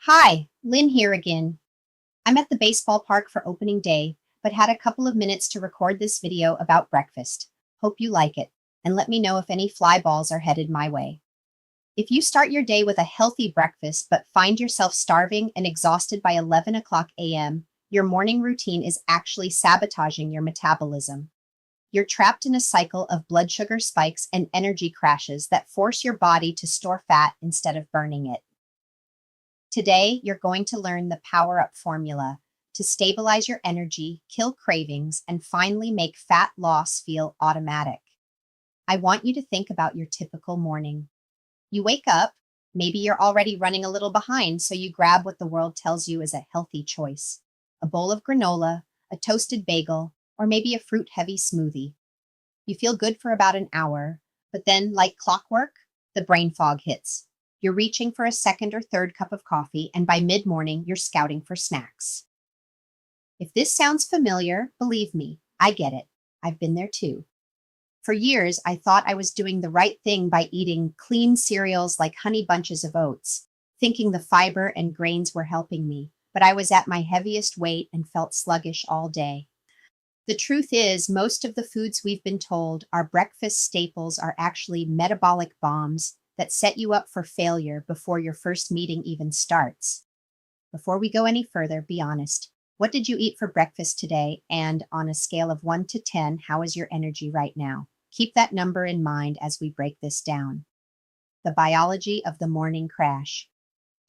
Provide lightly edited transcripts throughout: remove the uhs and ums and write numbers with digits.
Hi, Lynn here again. I'm at the baseball park for opening day, but had a couple of minutes to record this video about breakfast. Hope you like it, and let me know if any fly balls are headed my way. If you start your day with a healthy breakfast but find yourself starving and exhausted by 11 o'clock a.m., your morning routine is actually sabotaging your metabolism. You're trapped in a cycle of blood sugar spikes and energy crashes that force your body to store fat instead of burning it. Today, you're going to learn the Powerup Formula to stabilize your energy, kill cravings, and finally make fat loss feel automatic. I want you to think about your typical morning. You wake up, maybe you're already running a little behind, so you grab what the world tells you is a healthy choice: a bowl of granola, a toasted bagel, or maybe a fruit-heavy smoothie. You feel good for about an hour, but then, like clockwork, the brain fog hits. You're reaching for a second or third cup of coffee, and by mid-morning, you're scouting for snacks. If this sounds familiar, believe me, I get it. I've been there too. For years, I thought I was doing the right thing by eating clean cereals like honey bunches of oats, thinking the fiber and grains were helping me, but I was at my heaviest weight and felt sluggish all day. The truth is, most of the foods we've been told are breakfast staples are actually metabolic bombs that set you up for failure before your first meeting even starts. Before we go any further, be honest. What did you eat for breakfast today? And on a scale of 1 to 10, how is your energy right now? Keep that number in mind as we break this down. The biology of the morning crash.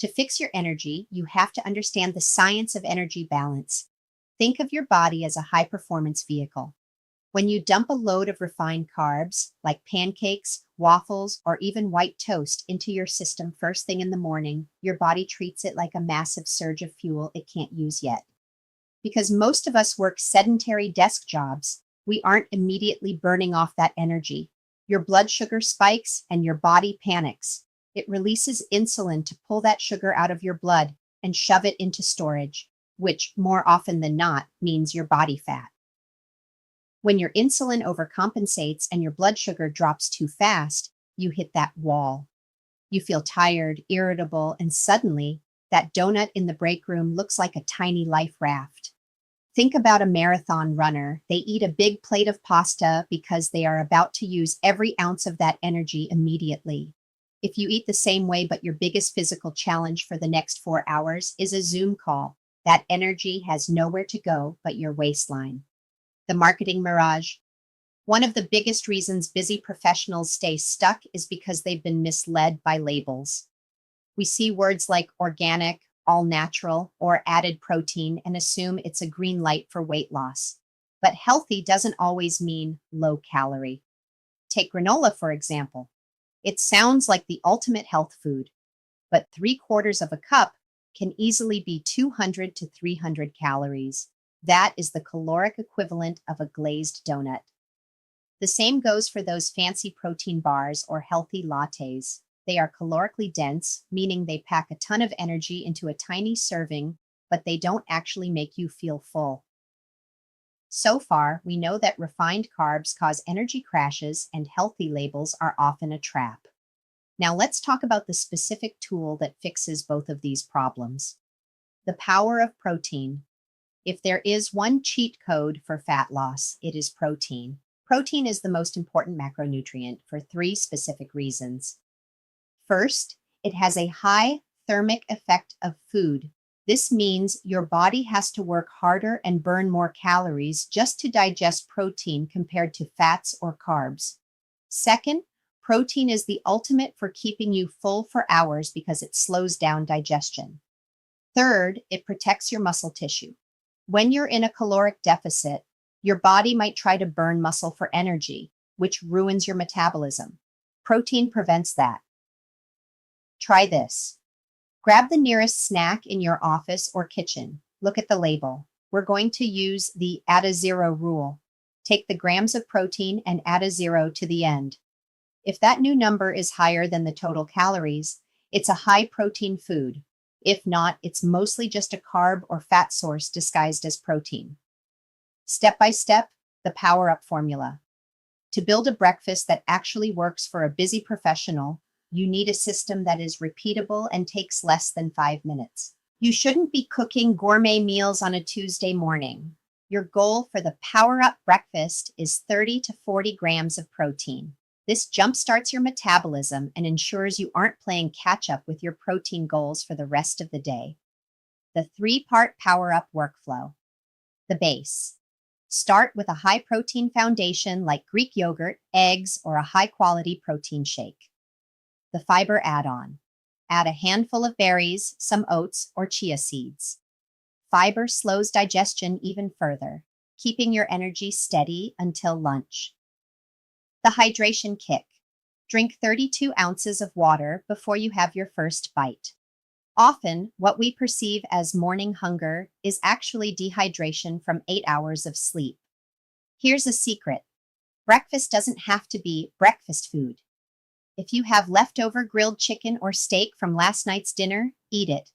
To fix your energy, you have to understand the science of energy balance. Think of your body as a high-performance vehicle. When you dump a load of refined carbs, like pancakes, waffles, or even white toast, into your system first thing in the morning, your body treats it like a massive surge of fuel it can't use yet. Because most of us work sedentary desk jobs, we aren't immediately burning off that energy. Your blood sugar spikes and your body panics. It releases insulin to pull that sugar out of your blood and shove it into storage, which more often than not means your body fat. When your insulin overcompensates and your blood sugar drops too fast, you hit that wall. You feel tired, irritable, and suddenly, that donut in the break room looks like a tiny life raft. Think about a marathon runner. They eat a big plate of pasta because they are about to use every ounce of that energy immediately. If you eat the same way, but your biggest physical challenge for the next 4 hours is a Zoom call, that energy has nowhere to go but your waistline. The marketing mirage. One of the biggest reasons busy professionals stay stuck is because they've been misled by labels. We see words like organic, all natural, or added protein and assume it's a green light for weight loss. But healthy doesn't always mean low calorie. Take granola, for example. It sounds like the ultimate health food, but 3/4 of a cup can easily be 200 to 300 calories. That is the caloric equivalent of a glazed donut. The same goes for those fancy protein bars or healthy lattes. They are calorically dense, meaning they pack a ton of energy into a tiny serving, but they don't actually make you feel full. So far, we know that refined carbs cause energy crashes and healthy labels are often a trap. Now let's talk about the specific tool that fixes both of these problems. The power of protein. If there is one cheat code for fat loss, it is protein. Protein is the most important macronutrient for 3 specific reasons. First, it has a high thermic effect of food. This means your body has to work harder and burn more calories just to digest protein compared to fats or carbs. Second, protein is the ultimate for keeping you full for hours because it slows down digestion. Third, it protects your muscle tissue. When you're in a caloric deficit, your body might try to burn muscle for energy, which ruins your metabolism. Protein prevents that. Try this. Grab the nearest snack in your office or kitchen. Look at the label. We're going to use the add a 0 rule. Take the grams of protein and add a 0 to the end. If that new number is higher than the total calories, it's a high protein food. If not, it's mostly just a carb or fat source disguised as protein. Step by step, the Powerup Formula. To build a breakfast that actually works for a busy professional, You need a system that is repeatable and takes less than 5 minutes. You shouldn't be cooking gourmet meals on a Tuesday morning. Your goal for the Powerup breakfast is 30 to 40 grams of protein. This jumpstarts your metabolism and ensures you aren't playing catch up with your protein goals for the rest of the day. The 3-part Powerup workflow. The base. Start with a high protein foundation like Greek yogurt, eggs, or a high quality protein shake. The fiber add-on. Add a handful of berries, some oats, or chia seeds. Fiber slows digestion even further, keeping your energy steady until lunch. The hydration kick. Drink 32 ounces of water before you have your first bite. Often, what we perceive as morning hunger is actually dehydration from 8 hours of sleep. Here's a secret. Breakfast doesn't have to be breakfast food. If you have leftover grilled chicken or steak from last night's dinner, eat it.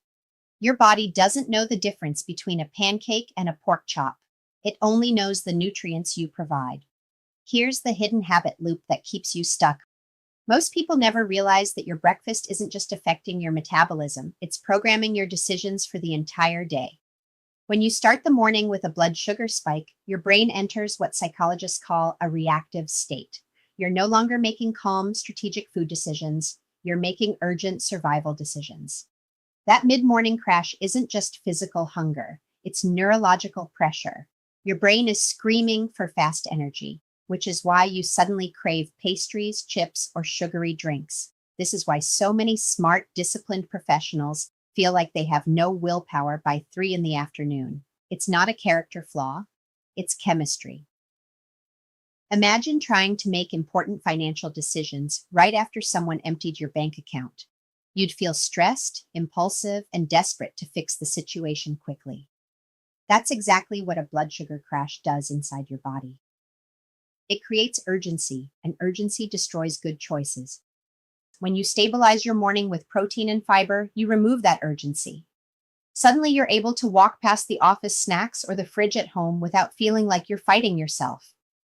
Your body doesn't know the difference between a pancake and a pork chop. It only knows the nutrients you provide. Here's the hidden habit loop that keeps you stuck. Most people never realize that your breakfast isn't just affecting your metabolism, it's programming your decisions for the entire day. When you start the morning with a blood sugar spike, your brain enters what psychologists call a reactive state. You're no longer making calm, strategic food decisions. You're making urgent survival decisions. That mid-morning crash isn't just physical hunger. It's neurological pressure. Your brain is screaming for fast energy, which is why you suddenly crave pastries, chips, or sugary drinks. This is why so many smart, disciplined professionals feel like they have no willpower by 3 in the afternoon. It's not a character flaw. It's chemistry. Imagine trying to make important financial decisions right after someone emptied your bank account. You'd feel stressed, impulsive, and desperate to fix the situation quickly. That's exactly what a blood sugar crash does inside your body. It creates urgency, and urgency destroys good choices. When you stabilize your morning with protein and fiber, you remove that urgency. Suddenly, you're able to walk past the office snacks or the fridge at home without feeling like you're fighting yourself.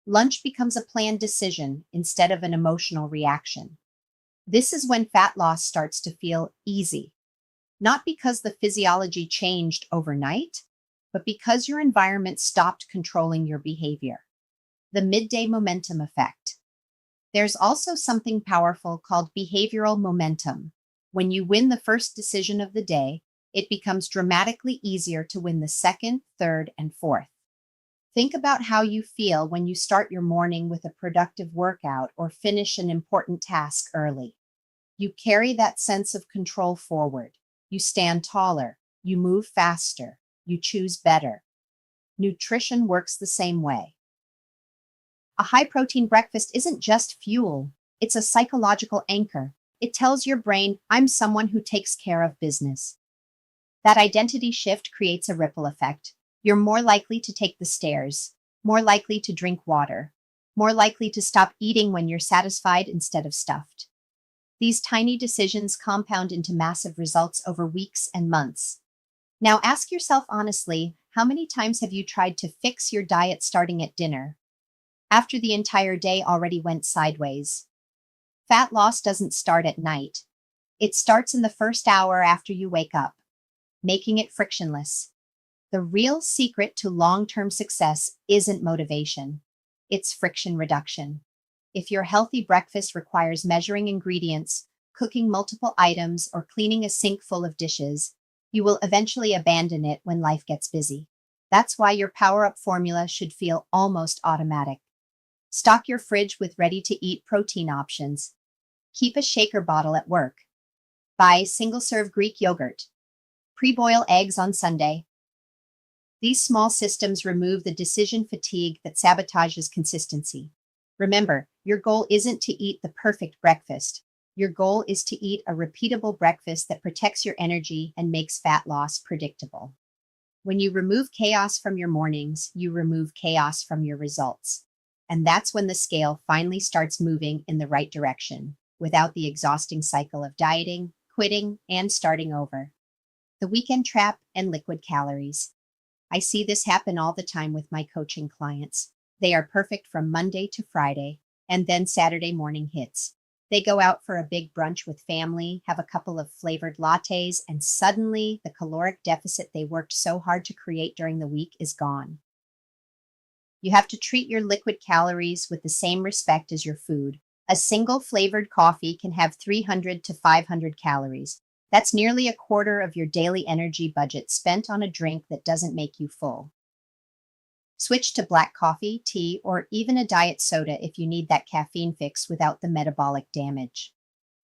Lunch becomes a planned decision instead of an emotional reaction. This is when fat loss starts to feel easy, not because the physiology changed overnight, but because your environment stopped controlling your behavior. The midday momentum effect. There's also something powerful called behavioral momentum. When you win the first decision of the day, it becomes dramatically easier to win the second, third, and fourth. Think about how you feel when you start your morning with a productive workout or finish an important task early. You carry that sense of control forward. You stand taller. You move faster. You choose better. Nutrition works the same way. A high-protein breakfast isn't just fuel. It's a psychological anchor. It tells your brain, I'm someone who takes care of business. That identity shift creates a ripple effect. You're more likely to take the stairs, more likely to drink water, more likely to stop eating when you're satisfied instead of stuffed. These tiny decisions compound into massive results over weeks and months. Now ask yourself honestly, how many times have you tried to fix your diet starting at dinner, after the entire day already went sideways? Fat loss doesn't start at night. It starts in the first hour after you wake up, making it frictionless. The real secret to long-term success isn't motivation. It's friction reduction. If your healthy breakfast requires measuring ingredients, cooking multiple items, or cleaning a sink full of dishes, you will eventually abandon it when life gets busy. That's why your Powerup formula should feel almost automatic. Stock your fridge with ready-to-eat protein options. Keep a shaker bottle at work. Buy single-serve Greek yogurt. Pre-boil eggs on Sunday. These small systems remove the decision fatigue that sabotages consistency. Remember, your goal isn't to eat the perfect breakfast. Your goal is to eat a repeatable breakfast that protects your energy and makes fat loss predictable. When you remove chaos from your mornings, you remove chaos from your results. And that's when the scale finally starts moving in the right direction, without the exhausting cycle of dieting, quitting, and starting over. The weekend trap and liquid calories. I see this happen all the time with my coaching clients. They are perfect from Monday to Friday, and then Saturday morning hits. They go out for a big brunch with family, have a couple of flavored lattes, and suddenly the caloric deficit they worked so hard to create during the week is gone. You have to treat your liquid calories with the same respect as your food. A single flavored coffee can have 300 to 500 calories. That's nearly a quarter of your daily energy budget spent on a drink that doesn't make you full. Switch to black coffee, tea, or even a diet soda if you need that caffeine fix without the metabolic damage.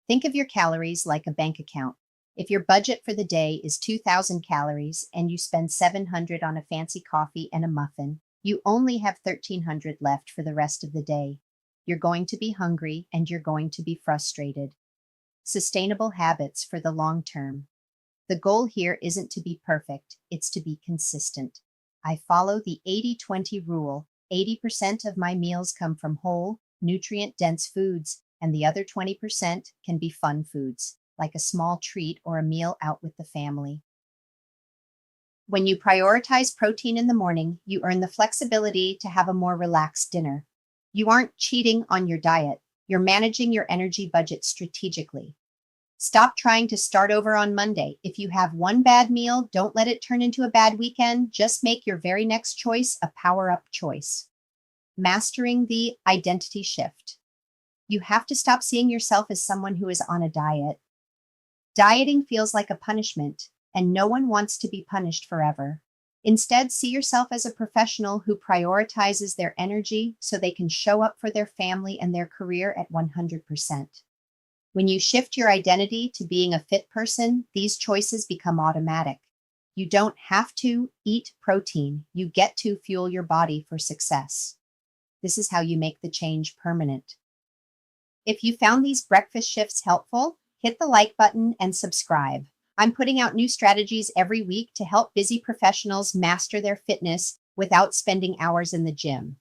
Think of your calories like a bank account. If your budget for the day is 2,000 calories and you spend 700 on a fancy coffee and a muffin, you only have 1,300 left for the rest of the day. You're going to be hungry and you're going to be frustrated. Sustainable habits for the long term. The goal here isn't to be perfect, it's to be consistent. I follow the 80-20 rule. 80% of my meals come from whole, nutrient-dense foods, and the other 20% can be fun foods, like a small treat or a meal out with the family. When you prioritize protein in the morning, you earn the flexibility to have a more relaxed dinner. You aren't cheating on your diet. You're managing your energy budget strategically. Stop trying to start over on Monday. If you have one bad meal, don't let it turn into a bad weekend. Just make your very next choice a power-up choice. Mastering the identity shift. You have to stop seeing yourself as someone who is on a diet. Dieting feels like a punishment, and no one wants to be punished forever. Instead, see yourself as a professional who prioritizes their energy so they can show up for their family and their career at 100%. When you shift your identity to being a fit person, these choices become automatic. You don't have to eat protein. You get to fuel your body for success. This is how you make the change permanent. If you found these breakfast shifts helpful, hit the like button and subscribe. I'm putting out new strategies every week to help busy professionals master their fitness without spending hours in the gym.